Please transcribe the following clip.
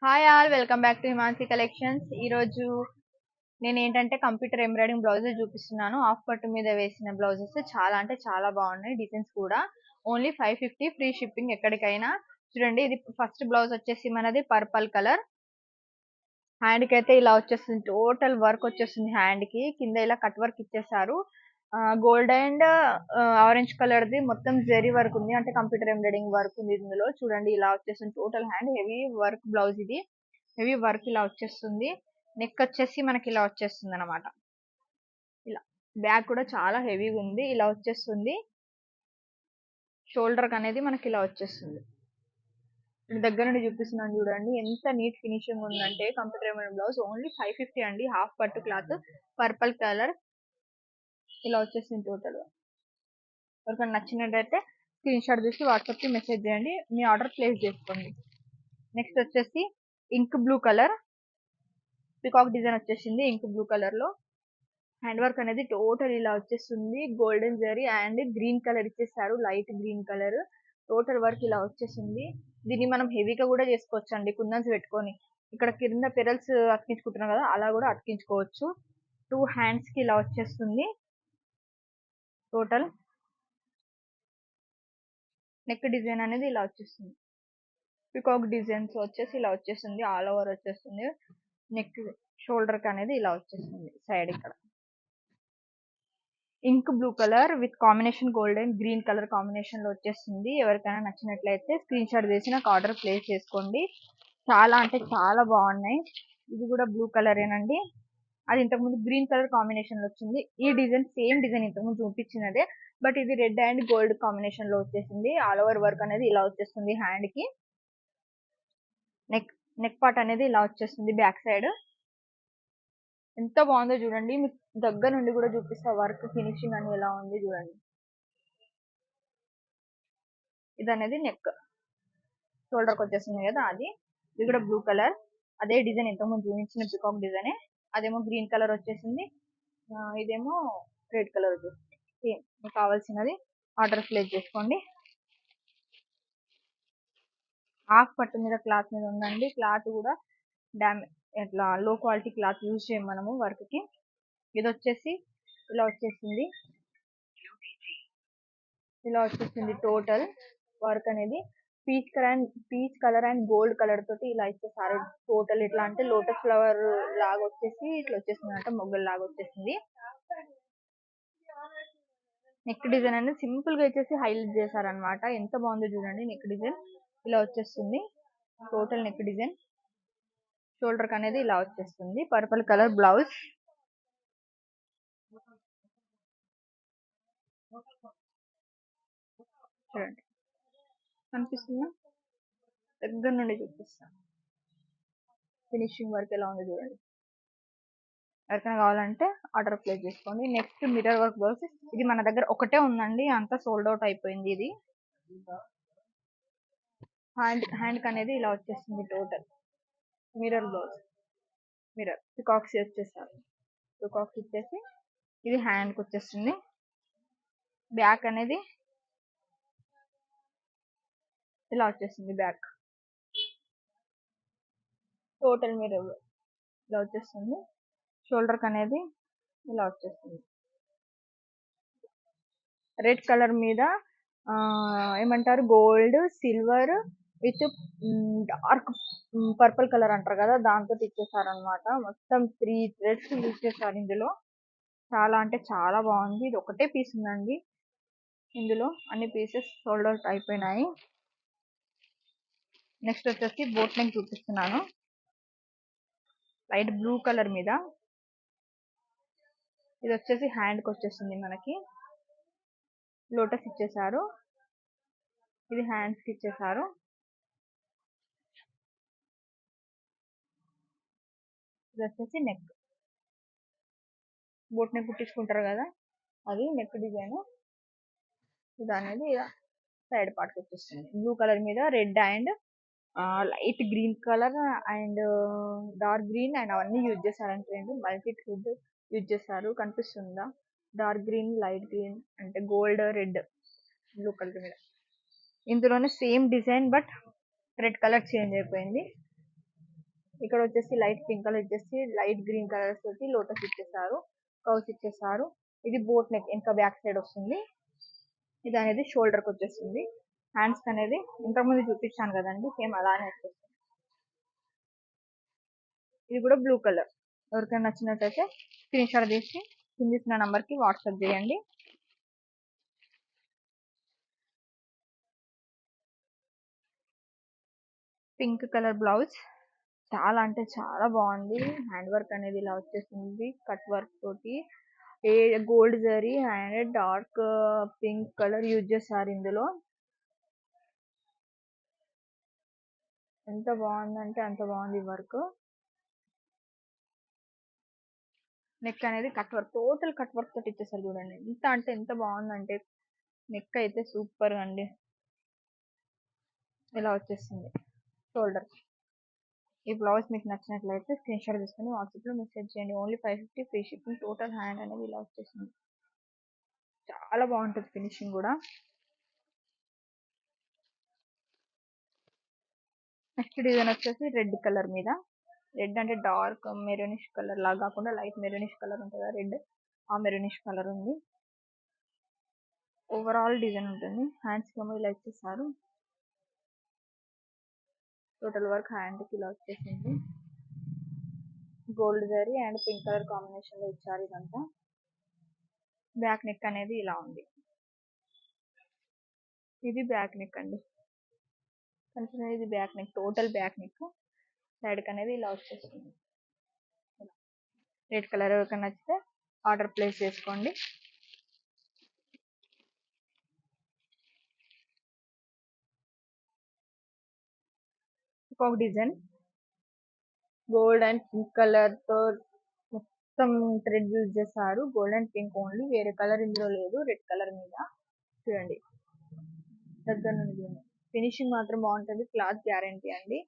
Hi all, welcome back to Himansi collections. ఈరోజు నేను ఏంటంటే కంప్యూటర్ ఎంబ్రాయిడింగ్ బ్లౌజెస్ చూపిస్తున్నాను. హాఫ్ పట్టు మీద వేసిన బ్లౌజెస్ చాలా అంటే చాలా బాగున్నాయి. డిజైన్స్ కూడా ఓన్లీ 550 ఫ్రీ షిప్పింగ్ ఎక్కడికైనా. చూడండి, ఇది ఫస్ట్ బ్లౌజ్ వచ్చేసి మనది పర్పల్ కలర్. హ్యాండ్ కి అయితే ఇలా వచ్చేస్తుంది, టోటల్ వర్క్ వచ్చేస్తుంది. హ్యాండ్ కి కింద ఇలా కట్ వర్క్ ఇచ్చేసారు. Gold and orange colour the మొత్తం జెరీ వర్క్ ఉంది, అంటే కంప్యూటర్ ఎంబ్రాయిడింగ్ వర్క్ ఉంది ఇందులో. చూడండి, ఇలా వచ్చేస్తుంది total hand. Heavy work blouse ఇది. హెవీ వర్క్ ఇలా వచ్చేస్తుంది. నెక్ వచ్చేసి మనకి ఇలా వచ్చేస్తుంది అనమాట. ఇలా బ్యాక్ కూడా చాలా హెవీగా ఉంది, ఇలా వచ్చేస్తుంది. షోల్డర్ అనేది మనకి ఇలా వచ్చేస్తుంది. దగ్గర నుండి చూపిస్తున్నాను చూడండి, ఎంత నీట్ ఫినిషింగ్ ఉందంటే. కంప్యూటర్ ఎంబ్రాయిడింగ్ బ్లౌజ్ ఓన్లీ 550 అండి. హాఫ్ పట్టు క్లాత్, పర్పల్ కలర్, ఇలా వచ్చేసింది టోటల్. ఎవరికైనా నచ్చినట్టయితే స్క్రీన్ షాట్ తీసి వాట్సాప్ కి మెసేజ్ చేయండి, మీ ఆర్డర్ ప్లేస్ చేసుకోండి. నెక్స్ట్ వచ్చేసి ink blue colour, peacock design వచ్చేసింది ఇంక్ బ్లూ కలర్ లో. హ్యాండ్ వర్క్ అనేది టోటల్ ఇలా వచ్చేస్తుంది. Golden zari and green colour ఇచ్చేసారు, light green colour. Total work ఇలా వచ్చేసింది. దీన్ని మనం హెవీగా కూడా చేసుకోవచ్చు అండి, కుందన్స్ పెట్టుకొని. ఇక్కడ కింద పెరల్స్ అతికించుకుంటున్నాం కదా, అలా కూడా అతికించుకోవచ్చు. 2 హ్యాండ్స్ కి ఇలా వచ్చేస్తుంది. టోటల్ నెక్ డిజైన్ అనేది ఇలా వచ్చేస్తుంది. పికాక్ డిజైన్స్ వచ్చేసి ఇలా వచ్చేస్తుంది, ఆల్ ఓవర్ వచ్చేస్తుంది. నెక్ షోల్డర్ కి అనేది ఇలా వచ్చేస్తుంది సైడ్. ఇక్కడ ink blue colour with combination gold and green colour combination లో వచ్చేస్తుంది. ఎవరికైనా నచ్చినట్లయితే స్క్రీన్ షాట్ చేసి నాకు ఆర్డర్ ప్లేస్ చేసుకోండి. చాలా అంటే చాలా బాగున్నాయి. ఇది కూడా బ్లూ కలర్ ఏనండి. అది ఇంతకుముందు గ్రీన్ కలర్ కాంబినేషన్ లో వచ్చింది. ఈ డిజైన్ సేమ్ డిజైన్ ఇంతకుముందు చూపించినదే, బట్ ఇది రెడ్ అండ్ గోల్డ్ కాంబినేషన్ లో వచ్చేసింది. ఆల్ ఓవర్ వర్క్ అనేది ఇలా వచ్చేస్తుంది హ్యాండ్ కి. నెక్ నెక్ పార్ట్ అనేది ఇలా వచ్చేస్తుంది బ్యాక్ సైడ్. ఎంత బాగుందో చూడండి, మీకు దగ్గర నుండి కూడా చూపిస్తా వర్క్ ఫినిషింగ్ అని ఎలా ఉంది చూడండి. ఇది అనేది నెక్ షోల్డర్ కి వచ్చేస్తుంది కదా అది. ఇది కూడా బ్లూ కలర్, అదే డిజైన్ ఇంతకుముందు చూపించిన పికాక్ డిజైన్. అదేమో గ్రీన్ కలర్ వచ్చేసింది, ఇదేమో రెడ్ కలర్ వచ్చేసింది. సేమ్ మీకు కావాల్సినది ఆర్డర్ ప్లేస్ చేసుకోండి. హాఫ్ పట్టు మీద క్లాత్ మీద ఉందండి. క్లాత్ కూడా ఇట్లా లో క్వాలిటీ క్లాత్ యూజ్ చేయం మనము వర్క్ కి. ఇది వచ్చేసి ఇలా వచ్చేసింది, ఇలా వచ్చేసింది టోటల్ వర్క్ అనేది. Peach colour and gold colour తోటి ఇలా ఇచ్చేసారు. టోటల్ ఇట్లా అంటే లోటస్ ఫ్లవర్ లాగా వచ్చేసి ఇట్లా వచ్చేసింది, అంటే మొగ్గల్ లాగా వచ్చేసింది. నెక్ డిజైన్ అనేది సింపుల్ గా వచ్చేసి హైలైట్ చేశారనమాట. ఎంత బాగుందో చూడండి. నెక్ డిజైన్ ఇలా వచ్చేస్తుంది, టోటల్ నెక్ డిజైన్. షోల్డర్ కి అనేది ఇలా వచ్చేస్తుంది. Purple colour blouse. చూడండి, కనిపిస్తుందా? దగ్గర నుండి చూపిస్తాను ఫినిషింగ్ వర్క్ ఎలా ఉంది చూడండి. ఎవరికైనా కావాలంటే ఆర్డర్ ప్లేస్ చేసుకోండి. Next mirror work blouse. ఇది మన దగ్గర ఒకటే ఉందండి, అంతా సోల్డ్ అవుట్ అయిపోయింది. ఇది హ్యాండ్ అనేది ఇలా వచ్చేస్తుంది total mirror blouse. Mirror peacocks వచ్చేసారు, పికాక్స్ ఇచ్చేసి ఇది హ్యాండ్ కి వచ్చేస్తుంది. బ్యాక్ అనేది ఇలా వచ్చేస్తుంది, బ్యాక్ టోటల్ మిర్రర్ ఇలా వచ్చేస్తుంది. షోల్డర్ కి అనేది ఇలా వచ్చేస్తుంది. రెడ్ కలర్ మీద ఏమంటారు, gold silver with dark purple colour అంటారు కదా, దాంతో ఇచ్చేసారు అనమాట. మొత్తం 3 థ్రెడ్స్ యూజ్ చేశారు ఇందులో. చాలా అంటే చాలా బాగుంది. ఇది ఒకటే పీస్ ఉందండి ఇందులో, అన్ని పీసెస్ సోల్డ్ అవుట్ అయిపోయినాయి. నెక్స్ట్ వచ్చేసి బోట్ నెక్ చూపిస్తున్నాను. లైట్ బ్లూ కలర్ మీద ఇది వచ్చేసి హ్యాండ్ కి వచ్చేసింది మనకి. లోటస్ ఇచ్చేసారు, ఇది హ్యాండ్స్ కి ఇచ్చేసారు. ఇది వచ్చేసి నెక్, బోట్ నెక్ కుట్టించుకుంటారు కదా, అది నెక్ డిజైన్. ఇది అనేది సైడ్ పార్ట్ వచ్చేస్తుంది. బ్లూ కలర్ మీద red and light green colour and dark green and అవన్నీ యూజ్ చేశారంటే మల్టీ థ్రెడ్ యూజ్ చేశారు. కనిపిస్తుందా? డార్క్ గ్రీన్, లైట్ గ్రీన్ అంటే గోల్డ్, రెడ్, బ్లూ కలర్ మీద. ఇందులోనే same design but red colour change అయిపోయింది. ఇక్కడ వచ్చేసి లైట్ పింక్ కలర్ ఇచ్చేసి లైట్ గ్రీన్ కలర్ తోటి లోటస్ ఇచ్చేసారు, కౌస్ ఇచ్చేసారు. ఇది బోట్ నెక్ ఇంకా బ్యాక్ సైడ్ వస్తుంది. ఇది అనేది షోల్డర్ కి వచ్చేస్తుంది. హ్యాండ్స్ అనేది ఇంతకుముందు చూపించాను కదండి, సేమ్ అలానే వచ్చేస్తుంది. ఇది కూడా బ్లూ కలర్. ఎవరికైనా నచ్చినట్టయితే స్క్రీన్ షాట్ తీసి కింద ఇచ్చిన నంబర్ కి వాట్సాప్ చేయండి. పింక్ కలర్ బ్లౌజ్ చాలా అంటే చాలా బాగుంది. హ్యాండ్ వర్క్ అనేది ఇలా వచ్చేసింది కట్ వర్క్ తోటి. A gold zari and dark pink colour use చేశారు ఇందులో. ఎంత బాగుందంటే అంత బాగుంది వర్క్. నెక్ అనేది cut work, total cut work తోటి ఇచ్చేసారు చూడండి. ఎంత అంటే ఎంత బాగుందంటే నెక్ అయితే సూపర్ అండి. ఇలా వచ్చేసింది షోల్డర్. ఈ బ్లౌజ్ మీకు నచ్చినట్లయితే స్క్రీన్ షాట్ తీసుకొని వాట్సాప్ లో మెసేజ్ చేయండి. Only 550 free shipping. Total hand అనేది ఇలా వచ్చేసింది. చాలా బాగుంటుంది ఫినిషింగ్ కూడా. నెక్స్ట్ డిజైన్ వచ్చేసి రెడ్ కలర్ మీద. రెడ్ అంటే డార్క్ మెరూనిష్ కలర్ లాగా కాకుండా లైట్ మెరూనిష్ కలర్ ఉంటుంది, రెడ్ ఆ మెరూనిష్ కలర్ ఉంది. ఓవరాల్ డిజైన్ ఉంటుంది. హ్యాండ్స్ కి ఇలా ఇచ్చేసారు. టోటల్ వర్క్ హ్యాండ్ కి ఇలా వచ్చేసింది. Gold zari and pink colour combination లో ఇచ్చారు ఇదంతా. బ్యాక్ నెక్ అనేది ఇలా ఉంది. ఇది బ్యాక్ నెక్ అండి. ఇది back neck, total back neck. Side కి అనేది ఇలా వచ్చేస్తుంది. రెడ్ కలర్ ఎవరికైనా నచ్చితే ఆర్డర్ ప్లేస్ చేసుకోండి. ఇంకొక design gold and pink colour తో మొత్తం థ్రెడ్ యూజ్ చేశారు. గోల్డ్ అండ్ పింక్ ఓన్లీ, వేరే కలర్ ఇందులో లేదు. రెడ్ కలర్ మీద చూడండి దగ్గర నుండి ఫినిషింగ్ మాత్రం బాగుంటుంది. క్లాత్ గ్యారంటీ అండి.